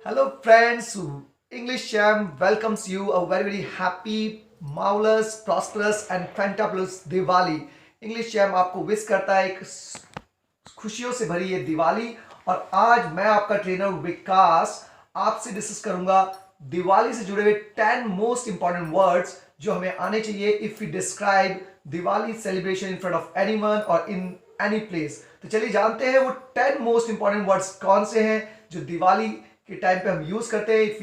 Hello friends, English Jam welcomes you a very happy, marvelous, prosperous and fantabulous Diwali. English jam आपको wish करता है एक खुशियों से भरी ये दिवाली। और आज मैं आपका ट्रेनर विकास आपसे डिस्कस करूंगा दिवाली से जुड़े हुए 10 मोस्ट इंपॉर्टेंट वर्ड्स जो हमें आने चाहिए if we describe Diwali celebration in front of anyone और इन एनी प्लेस। तो चलिए जानते हैं वो 10 मोस्ट इंपॉर्टेंट वर्ड्स कौन से हैं जो दिवाली के टाइम पे हम यूज करते हैं if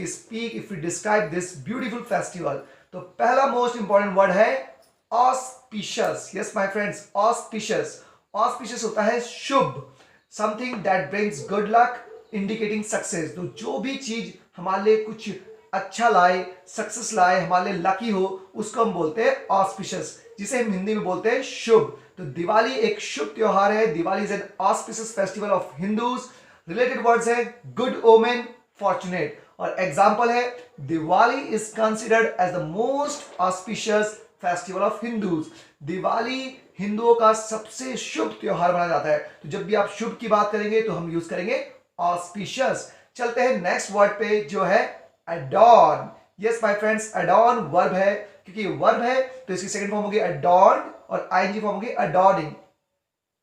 we describe this beautiful festival. तो पहला मोस्ट इंपॉर्टेंट वर्ड है auspicious. Yes my friends, auspicious. Auspicious होता है शुभ, something that brings good luck, indicating success. तो जो भी चीज हमारे लिए कुछ अच्छा लाए, सक्सेस लाए, हमारे लिए लकी हो, उसको हम बोलते हैं ऑस्पिशियस, जिसे हम हिंदी में बोलते हैं शुभ। तो दिवाली एक शुभ त्योहार है। Diwali is an auspicious festival of Hindus. Related words है गुड ओमेन, फॉर्चुनेट। और एग्जाम्पल है Diwali is considered as the most auspicious festival of Hindus. Diwali हिंदुओं का सबसे शुभ त्योहार माना जाता है। तो जब भी आप शुभ की बात करेंगे तो हम यूज करेंगे ऑस्पिशियस। चलते हैं नेक्स्ट वर्ड पे जो है adorn। Yes my friends, adorn verb है, क्योंकि वर्ब है तो इसकी सेकंड फॉर्म होगी adorned और ing फॉर्म होगी adorning।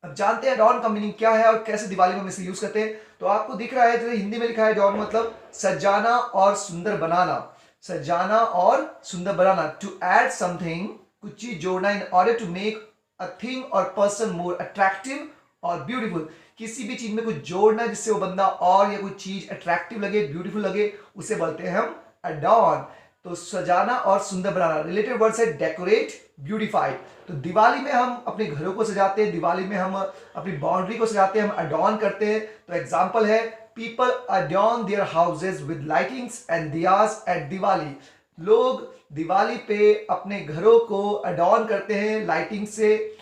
अब जानते हैं adorn का मीनिंग क्या है और कैसे दिवाली में हम इसे यूज करते हैं। तो आपको दिख रहा है जैसे हिंदी में लिखा है adorn मतलब सजाना और सुंदर बनाना। सजाना और सुंदर बनाना, टू ऐड समथिंग, कुछ चीज जोड़ना, in order to make a thing और पर्सन मोर अट्रैक्टिव और ब्यूटीफुल। किसी भी चीज में कुछ जोड़ना है जिससे वो बंदा और या कोई चीज अट्रैक्टिव लगे, ब्यूटीफुल लगे, उसे बोलते हैं हम adorn। तो सजाना और सुंदर बनाना। रिलेटेड वर्ड है डेकोरेट, ब्यूटीफाई। तो दिवाली में हम अपने घरों को सजाते हैं, दिवाली में हम अपनी बाउंड्री को सजाते हैं, हम अडॉर्न करते हैं। तो एग्जांपल है people adorn their houses with lightings and diyas at Diwali. लोग दिवाली पे अपने घरों को अडॉर्न करते हैं लाइटिंग से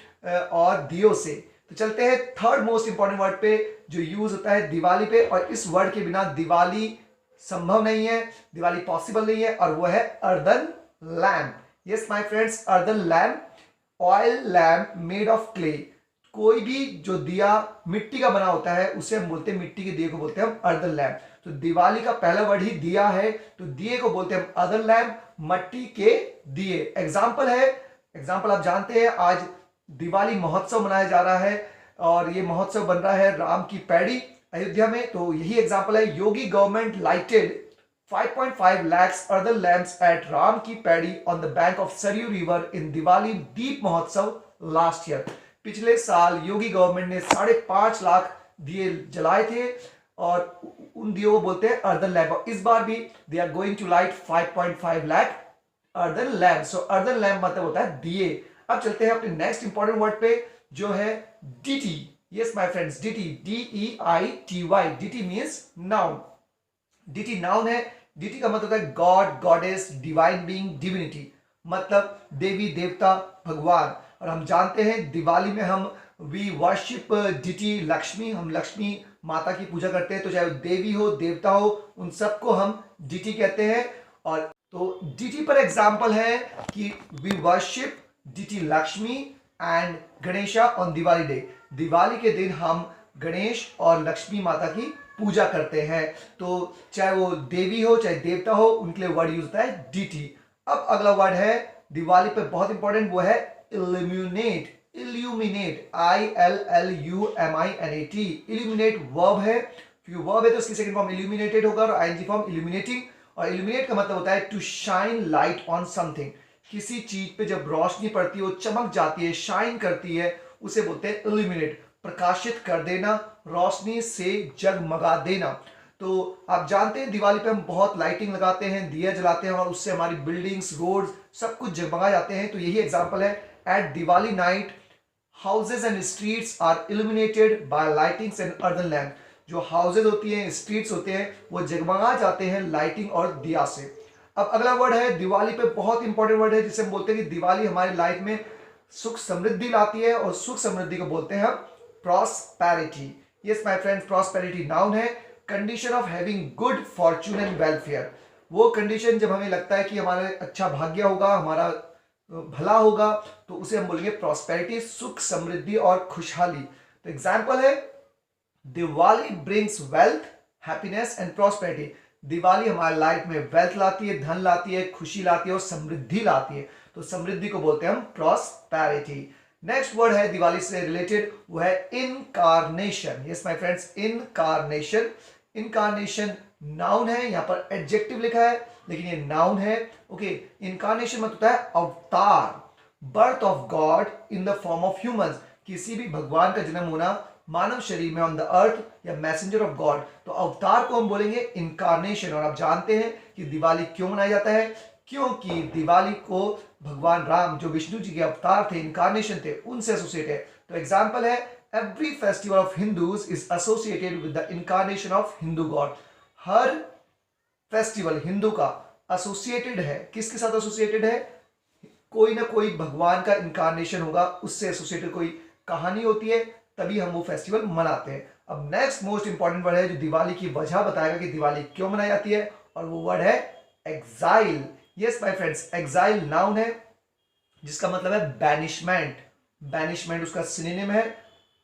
और दियो से। तो चलते हैं थर्ड मोस्ट इंपॉर्टेंट वर्ड पे जो यूज होता है दिवाली पे, और इस वर्ड के बिना दिवाली संभव नहीं है, दिवाली पॉसिबल नहीं है, और वो है earthen lamp. Yes my friends, earthen lamp, oil lamp made of clay. कोई भी जो दिया मिट्टी का बना होता है उसे हम बोलते हैं, मिट्टी के दिए को बोलते हैं हम अर्दन लैम्प। तो दिवाली का पहला वर्ड ही दिया है, तो दिए को बोलते हैं हम अर्दन लैम्प, मट्टी के दिए। एग्जाम्पल है, एग्जाम्पल आप जानते हैं आज दिवाली महोत्सव मनाया जा रहा है और ये महोत्सव बन रहा है राम की पैड़ी अयोध्या में। तो यही एग्जांपल है, Yogi government lighted 5.5 lakhs earthen lamps at Ram ki Paidi on the bank of Saryu river in Diwali Deep Mahotsav last year. पिछले साल योगी गवर्नमेंट ने 5.5 लाख दिए जलाए थे और उन दियों को बोलते हैं अर्दन लैम्प। इस बार भी they are going to light 5.5 lakh earthen lamp. So earthen lamp मतलब होता है दिए। अब चलते हैं अपने नेक्स्ट इंपॉर्टेंट वर्ड पे जो है deity. Yes my friends, deity, DEITY। Deity means noun. Deity noun है। डीटी का मतलब होता है god, goddess, divine being, divinity, मतलब देवी देवता, भगवान। और हम जानते हैं दिवाली में हम वी वर्शिप डीटी लक्ष्मी, हम लक्ष्मी माता की पूजा करते हैं। तो चाहे देवी हो, देवता हो, उन सबको हम डीटी कहते हैं। और तो डीटी पर एग्जाम्पल है कि we worship deity Lakshmi and Ganesha on Diwali day. Diwali के दिन हम गणेश और लक्ष्मी माता की पूजा करते हैं। तो चाहे वो देवी हो चाहे देवता हो, उनके लिए वर्ड यूज होता है डीटी। अब अगला वर्ड है दिवाली पे बहुत इंपॉर्टेंट, वो है illuminate. Illuminate, ILLUMINAT। Illuminate verb है, क्योंकि वर्ब है तो उसकी सेकंड फॉर्म इल्यूमिनेटेड होगा और आईएनजी फॉर्म इल्यूमिनेटिंग। और इल्यूमिनेट का मतलब होता है to shine light on something. किसी चीज पे जब रोशनी पड़ती है, वो चमक जाती है, शाइन करती है, उसे बोलते हैं इल्यूमिनेट, प्रकाशित कर देना, रोशनी से जगमगा देना। तो आप जानते हैं दिवाली पे हम बहुत लाइटिंग लगाते हैं, दिया जलाते हैं और उससे हमारी बिल्डिंग्स, रोड्स सब कुछ जगमगा जाते हैं। तो यही एग्जांपल है, at Diwali night houses and streets are illuminated by lightings and earthen lamp. जो हाउसेज होती हैं, स्ट्रीट्स होते हैं, वो जगमगा जाते हैं लाइटिंग और दिया से। अब अगला वर्ड है दिवाली पे बहुत इंपॉर्टेंट वर्ड है जिसे हम बोलते हैं कि दिवाली हमारी लाइफ में सुख समृद्धि लाती है, और सुख समृद्धि को बोलते हैं हम prosperity. Yes my friends, prosperity noun है, condition of having good fortune and welfare. वो कंडीशन जब हमें लगता है कि हमारा अच्छा भाग्य होगा, हमारा भला होगा, तो उसे हम बोलेंगे प्रॉस्पेरिटी, सुख समृद्धि और खुशहाली। तो एग्जाम्पल है Diwali brings wealth, happiness and prosperity. Diwali हमारी लाइफ में वेल्थ लाती है, धन लाती है, खुशी लाती है और समृद्धि लाती है। तो समृद्धि को बोलते हैं हम प्रॉस्पेरिटी। नेक्स्ट वर्ड है दिवाली से रिलेटेड, वो है incarnation. Yes my friends, incarnation. Incarnation noun है, यहां पर एडजेक्टिव लिखा है लेकिन ये नाउन है। ओके, इनकारनेशन मतलब होता है अवतार, birth of God in the form of humans. किसी भी भगवान का जन्म होना मानव शरीर में ऑन द अर्थ या मैसेंजर ऑफ गॉड, तो अवतार को हम बोलेंगे इनकारनेशन। और आप जानते हैं कि दिवाली क्यों मनाया जाता है? क्योंकि दिवाली को भगवान राम जो विष्णु जी के अवतार थे, इनकारनेशन थे, उनसे एसोसिएट है। तो एग्जाम्पल है, every festival of Hindus is associated with the incarnation of Hindu God. Her festival Hindu का एसोसिएटेड है, किसके साथ एसोसिएटेड है? कोई ना कोई भगवान का इनकारनेशन होगा, उससे एसोसिएटेड कोई कहानी होती है, तभी हम वो फेस्टिवल मनाते हैं। अब नेक्स्ट मोस्ट इंपॉर्टेंट वर्ड है जो दिवाली की वजह बताएगा कि दिवाली क्यों मनाई जाती है, और वो वर्ड है exile. Yes my friends, exile noun है जिसका मतलब है बैनिशमेंट। बैनिशमेंट उसका सिनोनिम है,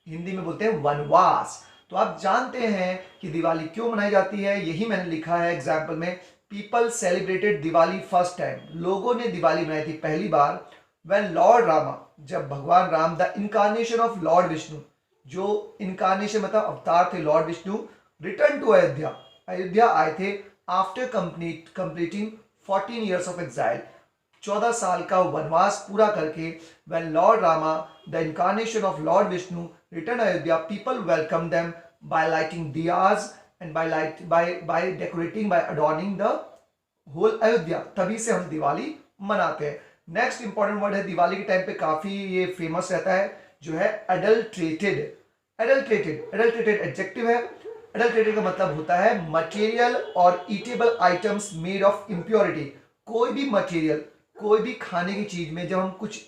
हिंदी में बोलते हैं वनवास। तो आप जानते हैं कि दिवाली क्यों मनाई जाती है, यही मैंने लिखा है एग्जाम्पल में। People celebrated Diwali first time, लोगों ने दिवाली मनाई थी पहली बार व्हेन लॉर्ड रामा, जब भगवान Ram, the incarnation of Lord Vishnu, जो इनकारनेशन मतलब अवतार थे Lord Vishnu, return to Ayodhya, Ayodhya आए थे after completing 14 years of exile, 14 साल का वनवास पूरा करके। When Lord Rama, the incarnation of Lord Vishnu, return Ayodhya, people welcome them by lighting diyas and by decorating, by adorning the whole Ayodhya. तभी से हम दिवाली मनाते हैं। नेक्स्ट इंपॉर्टेंट वर्ड है दिवाली के टाइम पे काफी ये फेमस रहता है, जो है एडल्ट्रेटेड। एडल्ट्रेटेड एडजेक्टिव है। एडल्ट्रेटेड का मतलब होता है मटेरियल और eatable items made of impurity. कोई भी मटेरियल, कोई भी खाने की चीज में जब हम कुछ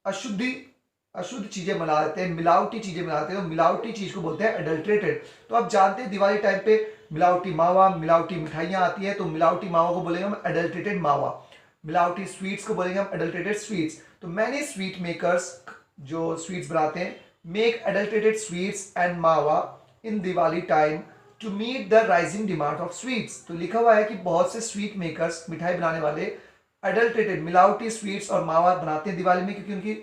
अशुद्ध चीजें मिला देते हैं, मिलावटी चीजें मिलाते हैं, तो मिलावटी चीज को बोलते हैं एडल्ट्रेटेड। तो आप जानते हैं दिवाली टाइम पे मिलावटी मावा, मिलावटी मिठाइयां आती है, तो मिलावटी मावा को बोलेंगे हम एडल्ट्रेटेड मावा। मिलावटी स्वीट्स को बोलेंगे हम एडल्ट्रेटेड स्वीट्स। तो मैनी स्वीट मेकर्स जो स्वीट्स बनाते हैं, make adulterated sweets and mawa in Diwali time to meet the rising demand of sweets. तो लिखा हुआ है कि बहुत से स्वीट मेकर्स, मिठाई बनाने वाले, एडल्ट्रेटेड मिलावटी स्वीट्स और मावा बनाते हैं दिवाली में, क्योंकि उनकी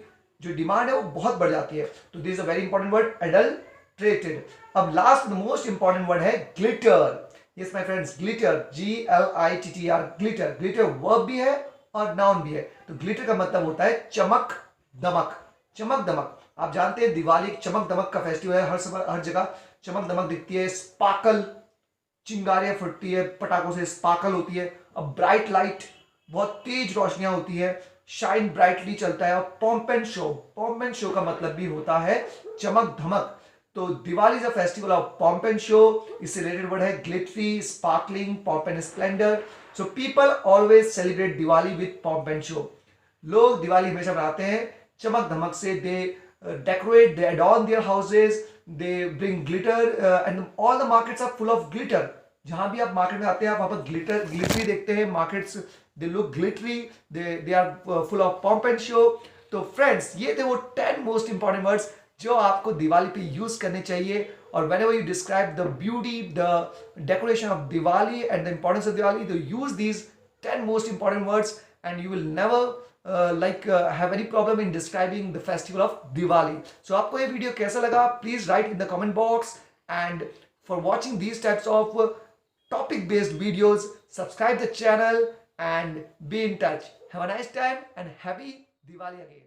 जो डिमांड है वो बहुत बढ़ जाती है। तो this is a very important word, adulterated. अब लास्ट मोस्ट इंपॉर्टेंट वर्ड है glitter. Yes my friends, glitter, GLITTER, glitter. Glitter verb भी है और नाउन भी है। तो ग्लिटर का मतलब होता है चमक दमक। चमक दमक, आप जानते हैं दिवाली चमक दमक का फेस्टिवल है, हर जगह चमक दमक दिखती है, स्पार्कल, चिंगारियां फटती है, पटाखों से स्पार्कल होती है। अब ब्राइट लाइट, बहुत तेज रोशनियां होती है, शाइन ब्राइटली चलता है। और pomp and show, pomp and show का मतलब भी होता है चमक धमक। तो Diwali is a festival of pomp and show. इससे रिलेटेड वर्ड है glittery, sparkling, pomp and splendour. So people always celebrate Diwali with pomp and show. लोग दिवाली हमेशा मनाते हैं चमक धमक से। They decorate, they adorn their houses, they bring glitter, and all the markets are full of glitter. जहां भी आप मार्केट में आते हैं आप वहां पर ग्लिटरी देखते हैं। Markets they look glittery, they are full of pomp and show. तो फ्रेंड्स, ये थे वो 10 मोस्ट इंपॉर्टेंट वर्ड्स जो आपको दिवाली पे यूज करने चाहिए। और whenever you describe the beauty, the decoration of Diwali and the importance of Diwali, to use these 10 most important words and you will never have any problem in describing the festival of Diwali. So आपको ये video कैसा लगा? Please write in the comment box, and for watching these types of topic based videos, subscribe the channel and be in touch. Have a nice time and happy Diwali again.